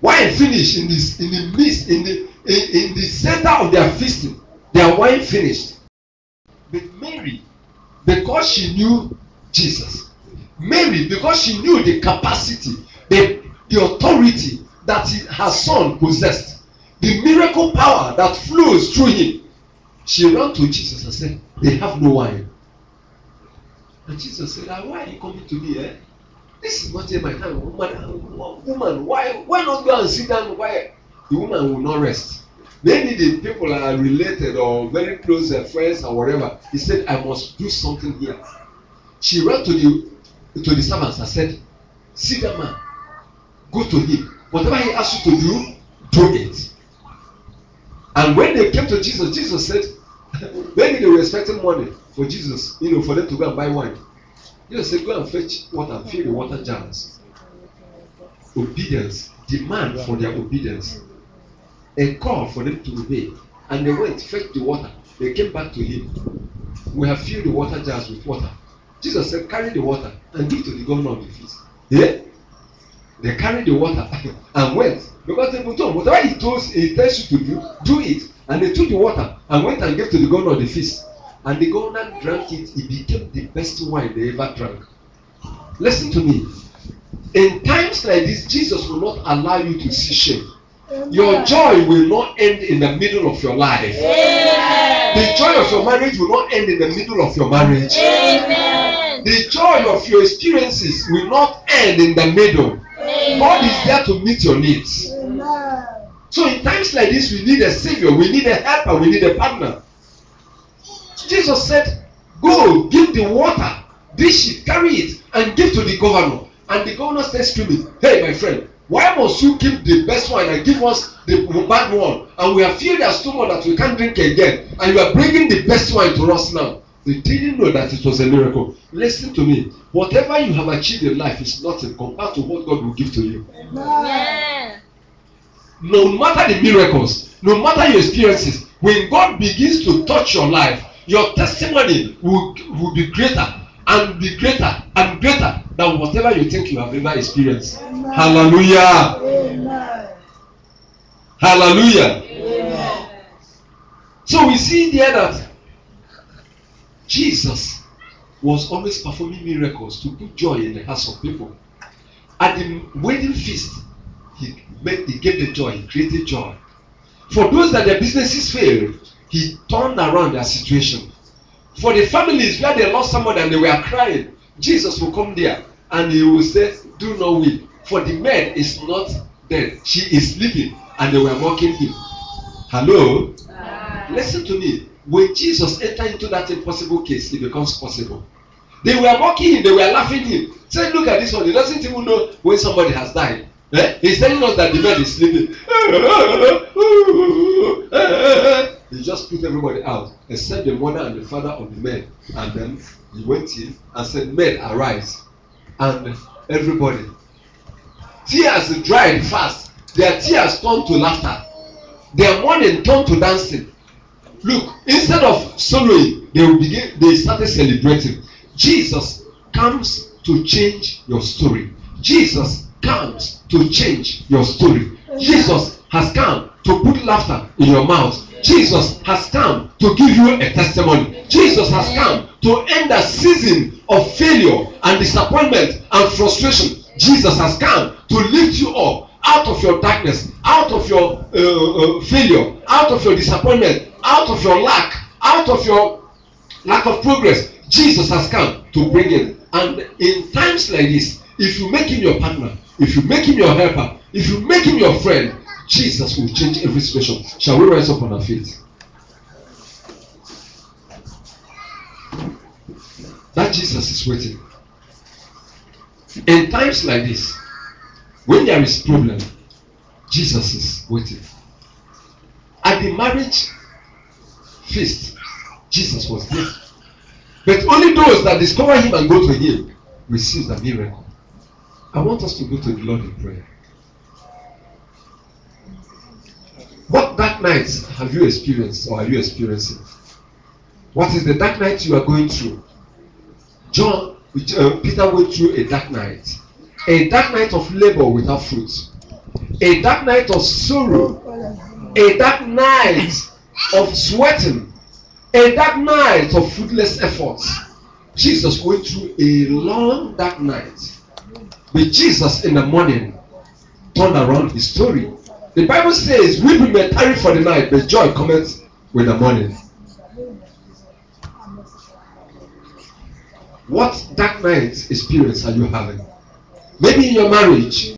Wine finished in the midst, in the center of their feasting. Their wine finished. But Mary, because she knew Jesus, Mary, because she knew the capacity, the authority that her son possessed, the miracle power that flows through him, she ran to Jesus and said, they have no wine. And Jesus said, why are you coming to me? This is not in my time. Woman, why not go and sit down? Why? The woman will not rest. Maybe the people are related or very close friends or whatever. He said, I must do something here. She ran to the servants and said, see that man, go to him. Whatever he asks you to do, do it. And when they came to Jesus, Jesus said, maybe they were expecting money for Jesus, for them to go and buy wine. Jesus said, go and fetch water, fill the water jars. Obedience, demand for their obedience. A call for them to obey. And they went, fetched the water. They came back to him. We have filled the water jars with water. Jesus said, carry the water and give to the governor of the feast. Yeah? They carried the water and went. Because they told him, whatever he tells you to do it. And they took the water and went and gave to the governor of the feast. And the governor drank it. It became the best wine they ever drank. Listen to me. In times like this, Jesus will not allow you to see shame. Your joy will not end in the middle of your life. Amen. The joy of your marriage will not end in the middle of your marriage. Amen. The joy of your experiences will not end in the middle. Amen. God is there to meet your needs. Amen. So in times like this, we need a savior, we need a helper, we need a partner. Jesus said, go, give the water, dish it, carry it, and give to the governor. And the governor started screaming, hey my friend, why must you keep the best wine and give us the bad one? And we have filled our stomach that we can't drink again. And you are bringing the best wine to us now. They didn't know that it was a miracle. Listen to me. Whatever you have achieved in life is nothing compared to what God will give to you. Yeah. No matter the miracles, no matter your experiences, when God begins to touch your life, your testimony will be greater and be greater and greater than whatever you think you have ever experienced. Amen. Hallelujah. Amen. Hallelujah. Amen. So we see there that Jesus was always performing miracles to put joy in the hearts of people. At the wedding feast, he gave the joy, he created joy. For those that their businesses failed, he turned around their situation. For the families where they lost someone and they were crying, Jesus will come there and he will say, do not weep, for the maid is not dead, she is living. And they were mocking him. Hello? Listen to me. When Jesus entered into that impossible case, it becomes possible. They were mocking him, they were laughing at him. Say, look at this one, he doesn't even know when somebody has died. He's telling us that the man is sleeping. He just put everybody out, except the mother and the father of the man. And then he went in and said, men, arise. And everybody, tears dried fast. Their tears turned to laughter. Their mourning turned to dancing. Look, instead of sorrowing, they started celebrating. Jesus comes to change your story. Jesus comes to change your story. Jesus has come to put laughter in your mouth. Jesus has come to give you a testimony. Jesus has come to end a season of failure and disappointment and frustration. Jesus has come to lift you up out of your darkness, out of your failure, out of your disappointment, out of your lack, out of your lack of progress. Jesus has come to bring it. And in times like this, if you make him your partner, if you make him your helper, if you make him your friend, Jesus will change every situation. Shall we rise up on our feet? That Jesus is waiting. In times like this, when there is problem, Jesus is waiting. At the marriage feast, Jesus was there. But only those that discover him and go to him receive the miracle. I want us to go to the Lord in prayer. What dark nights have you experienced or are you experiencing? What is the dark night you are going through? Peter went through a dark night of labor without fruit, a dark night of sorrow, a dark night of sweating, a dark night of fruitless efforts. Jesus went through a long dark night. But Jesus in the morning turned around his story. The Bible says, weeping may tarry for the night, but joy cometh with the morning. What dark night experience are you having? Maybe in your marriage,